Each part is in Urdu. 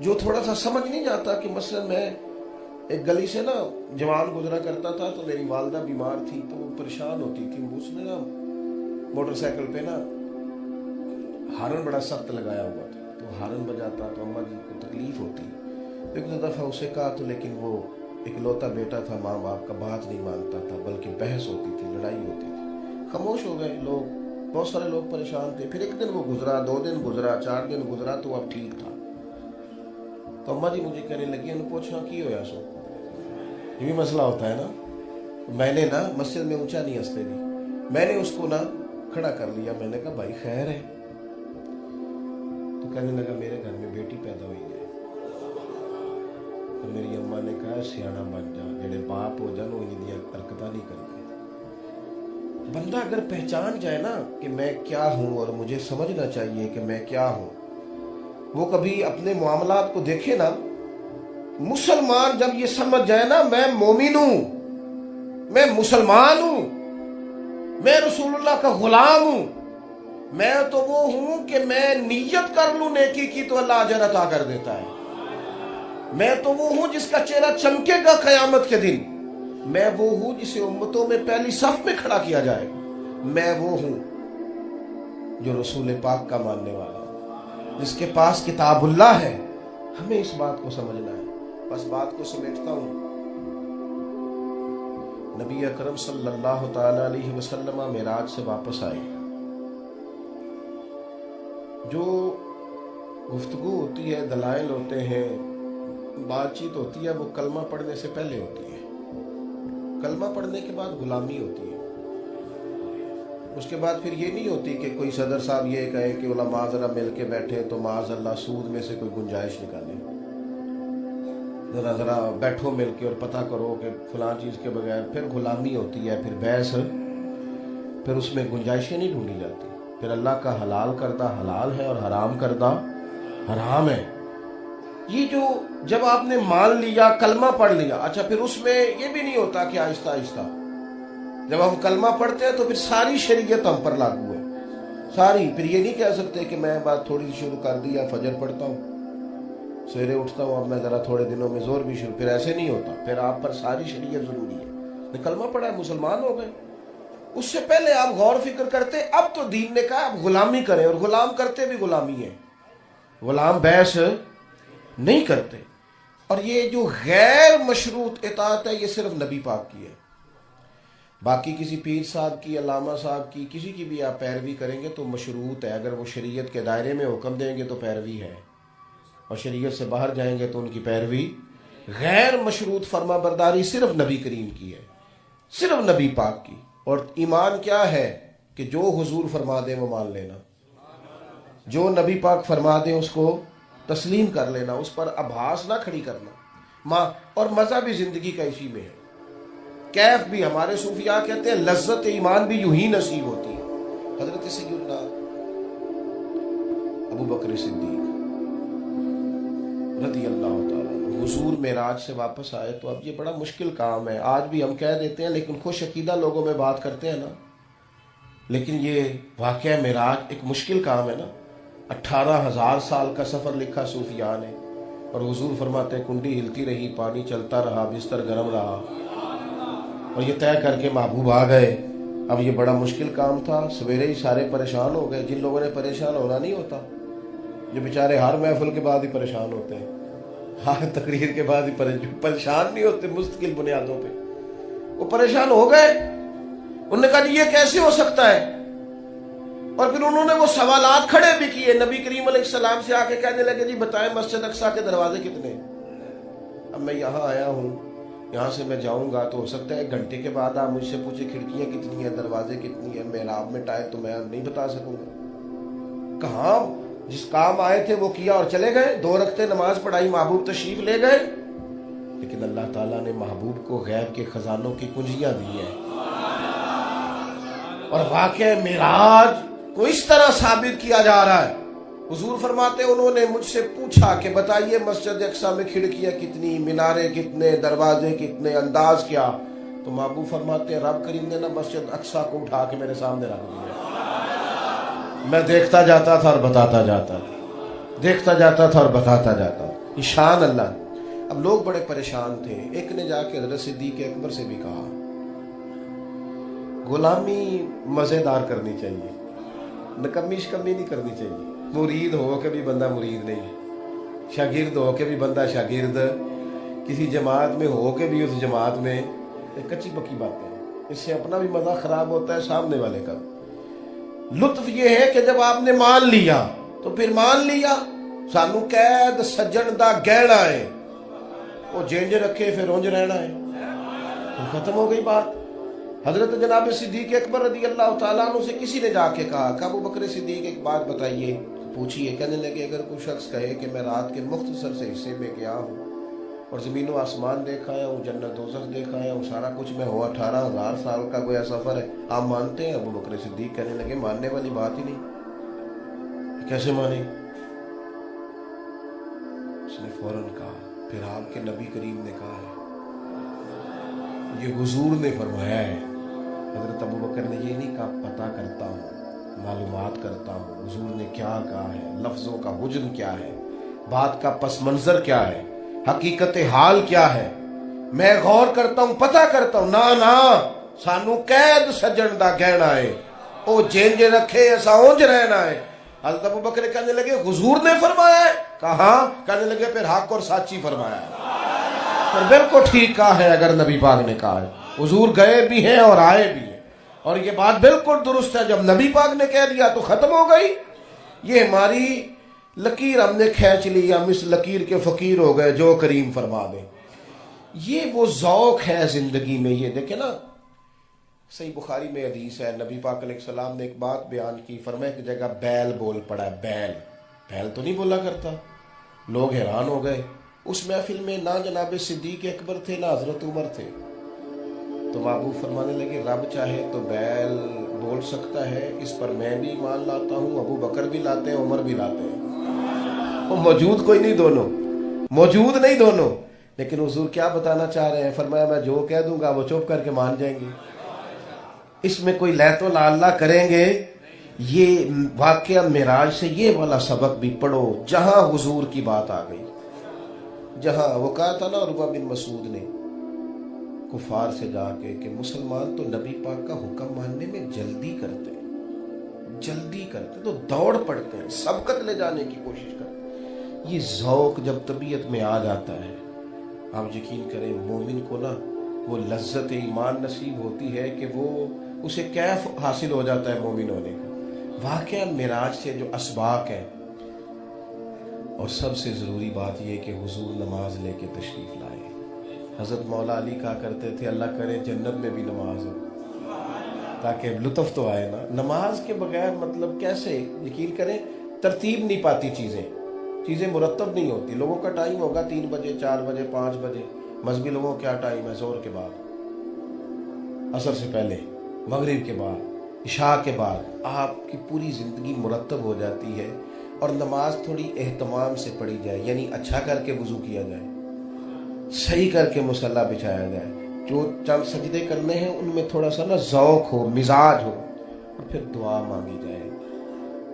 جو تھوڑا سا سمجھ نہیں جاتا کہ مثلا میں ایک گلی سے نا جوان گزرا کرتا تھا تو میری والدہ بیمار تھی تو وہ پریشان ہوتی تھی. اس نے نا موٹر سائیکل پہ نا ہارن بڑا سخت لگایا ہوا تھا تو ہارن بجاتا تو اماں جی کو تکلیف ہوتی. ایک دو دفعہ اسے کہا تو لیکن وہ اکلوتا بیٹا تھا, ماں باپ کا بات نہیں مانتا تھا, بلکہ بحث ہوتی تھی, لڑائی ہوتی تھی. خاموش ہو گئے لوگ, بہت سارے لوگ پریشان تھے. پھر ایک دن وہ گزرا, 2 دن گزرا, 4 دن گزرا تو اب ٹھیک تھا. تو اماں جی مجھے کہنے لگی, انہوں پوچھا کی ہویا سو, یہ بھی مسئلہ ہوتا ہے نا. میں نے نا مسجد میں اونچا نہیں ہنستے دی, میں نے اس کو نا کھڑا کر لیا. میں نے کہا بھائی خیر ہے. تو کہنے لگا میرے گھر میں بیٹی پیدا ہوئی ہے. تو میری اماں نے کہا سیاڑا بن جا, جڑے باپ ہو جان وہ انہیں حرکتاں نہیں کرتے. بندہ اگر پہچان جائے نا کہ میں کیا ہوں اور مجھے سمجھنا چاہیے کہ میں کیا ہوں, وہ کبھی اپنے معاملات کو دیکھے نا. مسلمان جب یہ سمجھ جائے نا میں مومن ہوں, میں مسلمان ہوں, میں رسول اللہ کا غلام ہوں, میں تو وہ ہوں کہ میں نیت کر لوں نیکی کی تو اللہ اجر عطا کر دیتا ہے. میں تو وہ ہوں جس کا چہرہ چمکے گا قیامت کے دن. میں وہ ہوں جسے امتوں میں پہلی صف میں کھڑا کیا جائے گا. میں وہ ہوں جو رسول پاک کا ماننے والا ہے, جس کے پاس کتاب اللہ ہے. ہمیں اس بات کو سمجھنا ہے. بس بات کو سمیٹتا ہوں. نبی اکرم صلی اللہ تعالی علیہ وسلم معراج سے واپس آئے. جو گفتگو ہوتی ہے, دلائل ہوتے ہیں, بات چیت ہوتی ہے, وہ کلمہ پڑھنے سے پہلے ہوتی ہے. کلمہ پڑھنے کے بعد غلامی ہوتی ہے. اس کے بعد پھر یہ نہیں ہوتی کہ کوئی صدر صاحب یہ کہے کہ علماء ذرا مل کے بیٹھے تو معاذ اللہ سود میں سے کوئی گنجائش نکالے. ذرا بیٹھو مل کے اور پتہ کرو کہ فلاں چیز کے بغیر, پھر غلامی ہوتی ہے, پھر بحث, پھر اس میں گنجائشیں نہیں ڈھونڈی جاتی. پھر اللہ کا حلال کردہ حلال ہے اور حرام کردہ حرام ہے. یہ جو جب آپ نے مان لیا, کلمہ پڑھ لیا, اچھا پھر اس میں یہ بھی نہیں ہوتا کہ آہستہ آہستہ جب ہم کلمہ پڑھتے ہیں تو پھر ساری شریعت ہم پر لاگو ہے, ساری. پھر یہ نہیں کہہ سکتے کہ میں بات تھوڑی سی شروع کر دی, فجر پڑھتا ہوں, سویرے اٹھتا ہوں, اب میں ذرا تھوڑے دنوں میں زور بھی شروع. پھر ایسے نہیں ہوتا. پھر آپ پر ساری شریعت ضروری ہے. کلمہ پڑھا ہے, مسلمان ہو گئے. اس سے پہلے آپ غور فکر کرتے, اب تو دین نے کہا آپ غلامی کریں, اور غلام کرتے بھی غلامی ہے, غلام بحث نہیں کرتے. اور یہ جو غیر مشروط اطاعت ہے یہ صرف نبی پاک کی ہے. باقی کسی پیر صاحب کی, علامہ صاحب کی, کسی کی بھی آپ پیروی کریں گے تو مشروط ہے. اگر وہ شریعت کے دائرے میں حکم دیں گے تو پیروی ہے, اور شریعت سے باہر جائیں گے تو ان کی پیروی. غیر مشروط فرما برداری صرف نبی کریم کی ہے, صرف نبی پاک کی. اور ایمان کیا ہے کہ جو حضور فرما دے وہ مان لینا, جو نبی پاک فرما دے اس کو تسلیم کر لینا, اس پر ابحاث نہ کھڑی کرنا. اور مزہ بھی زندگی کا اسی میں ہے, کیف بھی. ہمارے صوفیاء کہتے ہیں لذت ایمان بھی یوں ہی نصیب ہوتی ہے. حضرت سیدنا ابو بکر صدیق رضی اللہ تعالیٰ حضور معراج سے واپس آئے تو اب یہ بڑا مشکل کام ہے. آج بھی ہم کہہ دیتے ہیں لیکن خوش عقیدہ لوگوں میں بات کرتے ہیں نا, لیکن یہ واقعہ معراج ایک مشکل کام ہے نا. 18,000 سال کا سفر لکھا صوفیاء نے, اور حضور فرماتے ہیں کنڈی ہلتی رہی, پانی چلتا رہا, بستر گرم رہا, اور یہ طے کر کے محبوب آ گئے. اب یہ بڑا مشکل کام تھا. سویرے ہی سارے پریشان ہو گئے. جن لوگوں نے پریشان ہونا نہیں ہوتا, جو بیچارے ہر محفل کے بعد ہی پریشان ہوتے ہیں, ہر تقریر کے بعد ہی پریشان نہیں ہوتے مستقل بنیادوں پہ, وہ پریشان ہو گئے. انہوں نے کہا جی یہ کیسے ہو سکتا ہے, اور پھر انہوں نے وہ سوالات کھڑے بھی کیے. نبی کریم علیہ السلام سے آ کے کہنے لگے جی بتائیں مسجد اقصیٰ کے دروازے کتنے. اب میں یہاں آیا ہوں, یہاں سے میں جاؤں گا تو ہو سکتا ہے 1 گھنٹے کے بعد آپ مجھ سے پوچھیں کھڑکیاں کتنی ہیں, دروازے کتنی ہیں, محراب میں ٹائر, تو میں نہیں بتا سکوں گا. کہاں جس کام آئے تھے وہ کیا اور چلے گئے. 2 رکعتیں نماز پڑھائی, محبوب تشریف لے گئے. لیکن اللہ تعالیٰ نے محبوب کو غیب کے خزانوں کی کنجیاں دی ہیں, اور واقعہ معراج کو اس طرح ثابت کیا جا رہا ہے. حضور فرماتے انہوں نے مجھ سے پوچھا کہ بتائیے مسجد اقصیٰ میں کھڑکیاں کتنی, مینارے کتنے, دروازے کتنے, انداز کیا. تو محبوب فرماتے ہیں رب کریم نے نا مسجد اقصیٰ کو اٹھا کے میرے سامنے رکھ دیا. میں دیکھتا جاتا تھا اور بتاتا جاتا تھا, دیکھتا جاتا تھا اور بتاتا جاتا. یہ شان اللہ. اب لوگ بڑے پریشان تھے. ایک نے جا کے حضرت صدیق اکبر سے بھی کہا غلامی مزیدار کرنی چاہیے, نکمی شکمی نہیں کرنی چاہیے. مرید ہو کے بھی بندہ مرید نہیں, شاگرد ہو کے بھی بندہ شاگرد, کسی جماعت میں ہو کے بھی اس جماعت میں, کچی پکی باتیں. اس سے اپنا بھی مزہ خراب ہوتا ہے, سامنے والے کا. لطف یہ ہے کہ جب آپ نے مان لیا تو پھر مان لیا. سانو قید سجن دا گہنا ہے, وہ جینج رکھے پھر اونج رہنا ہے, ختم ہو گئی بات. حضرت جناب صدیق اکبر رضی اللہ تعالیٰ عنہ سے کسی نے جا کے کہا کہ ابو بکر صدیق ایک بات بتائیے, پوچھیے. کہنے لگے اگر کوئی شخص کہے کہ میں رات کے مختصر سے حصے میں گیا ہوں اور زمین و آسمان دیکھا ہے ہوں, جنت دوزخ دیکھا ہے ہوں, سارا کچھ میں ہوا 18,000 سال کا گویا سفر ہے, آپ مانتے ہیں؟ ابو بکر صدیق کہنے لگے ماننے والی بات ہی نہیں, کیسے مانے؟ اس نے فوراً کہا, پھر آپ کے نبی کریم نے کہا ہے, یہ حضور نے فرمایا ہے. حضرت ابو بکر نے یہ نہیں کہا پتہ کرتا ہوں, معلومات کرتا ہوں حضور نے کیا کہا ہے, لفظوں کا حجم کیا ہے, بات کا پس منظر کیا ہے, حقیقت حال کیا ہے, میں غور کرتا ہوں, پتہ کرتا ہوں. نا سانو قید سجن دا گہنا ہے, او جینج رکھے ایسا اونج رہنا ہے. حضرت ابو بکر کہنے لگے حضور نے فرمایا ہے؟ کہا. کہنے لگے پھر حق اور سچی فرمایا ہے, پر بالکل ٹھیک کہا ہے. اگر نبی پاک نے کہا ہے, حضور گئے بھی ہیں اور آئے بھی ہیں, اور یہ بات بالکل درست ہے. جب نبی پاک نے کہہ دیا تو ختم ہو گئی. یہ ہماری لکیر ہم نے کھینچ لی, ہم اس لکیر کے فقیر ہو گئے, جو کریم فرما دے. یہ وہ ذوق ہے زندگی میں. یہ دیکھیں نا, صحیح بخاری میں حدیث ہے, نبی پاک علیہ السلام نے ایک بات بیان کی. فرمایا ایک جگہ بیل بول پڑا ہے. بیل تو نہیں بولا کرتا. لوگ حیران ہو گئے. اس محفل میں نہ جناب صدیق اکبر تھے نہ حضرت عمر تھے. تو محبوب فرمانے لگے رب چاہے تو بیل بول سکتا ہے, اس پر میں بھی ایمان لاتا ہوں, ابو بکر بھی لاتے ہیں, عمر بھی لاتے ہیں. وہ موجود کوئی نہیں دونوں, موجود نہیں دونوں. لیکن حضور کیا بتانا چاہ رہے ہیں؟ فرمایا میں جو کہہ دوں گا وہ چپ کر کے مان جائیں گے. اس میں کوئی لہت و لالا کریں گے. یہ واقعہ معراج سے یہ والا سبق بھی پڑھو, جہاں حضور کی بات آ گئی, جہاں وہ کہا تھا نا عروہ بن مسعود نے کفار سے جا کے کہ مسلمان تو نبی پاک کا حکم ماننے میں جلدی کرتے ہیں, تو دوڑ پڑتے ہیں, سبقت لے جانے کی کوشش کرتے ہیں. یہ ذوق جب طبیعت میں آ جاتا ہے, آپ یقین کریں مومن کو نا وہ لذت ایمان نصیب ہوتی ہے کہ وہ اسے کیف حاصل ہو جاتا ہے مومن ہونے کا. واقعہ معراج سے جو اسباق ہے, اور سب سے ضروری بات یہ کہ حضور نماز لے کے تشریف لائے. حضرت مولا علی کہا کرتے تھے اللہ کرے جنت میں بھی نماز ہو, تاکہ لطف تو آئے نا. نماز کے بغیر مطلب کیسے, یقین کریں ترتیب نہیں پاتی, چیزیں مرتب نہیں ہوتی. لوگوں کا ٹائم ہوگا 3 بجے 4 بجے 5 بجے, مذہبی لوگوں کا کیا ٹائم ہے, ظہر کے بعد, عصر سے پہلے, مغرب کے بعد, عشاء کے بعد. آپ کی پوری زندگی مرتب ہو جاتی ہے. اور نماز تھوڑی اہتمام سے پڑھی جائے, یعنی اچھا کر کے وضو کیا جائے, صحیح کر کے مصلی بچھایا جائے, جو چند سجدے کرنے ہیں ان میں تھوڑا سا نا ذوق ہو, مزاج ہو, اور پھر دعا مانگی جائے.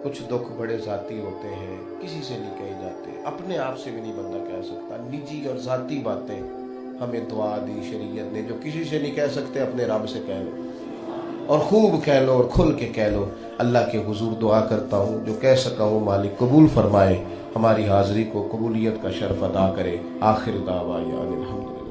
کچھ دکھ بڑے ذاتی ہوتے ہیں, کسی سے نہیں کہے جاتے, اپنے آپ سے بھی نہیں بندہ کہہ سکتا. نجی اور ذاتی باتیں ہمیں دعا دی شریعت نے, جو کسی سے نہیں کہہ سکتے اپنے رب سے کہہ لو, اور خوب کہہ لو اور کھل کے کہہ لو. اللہ کے حضور دعا کرتا ہوں جو کہہ سکا ہوں مالک قبول فرمائے, ہماری حاضری کو قبولیت کا شرف عطا کرے. آخر دعوانا الحمدللہ.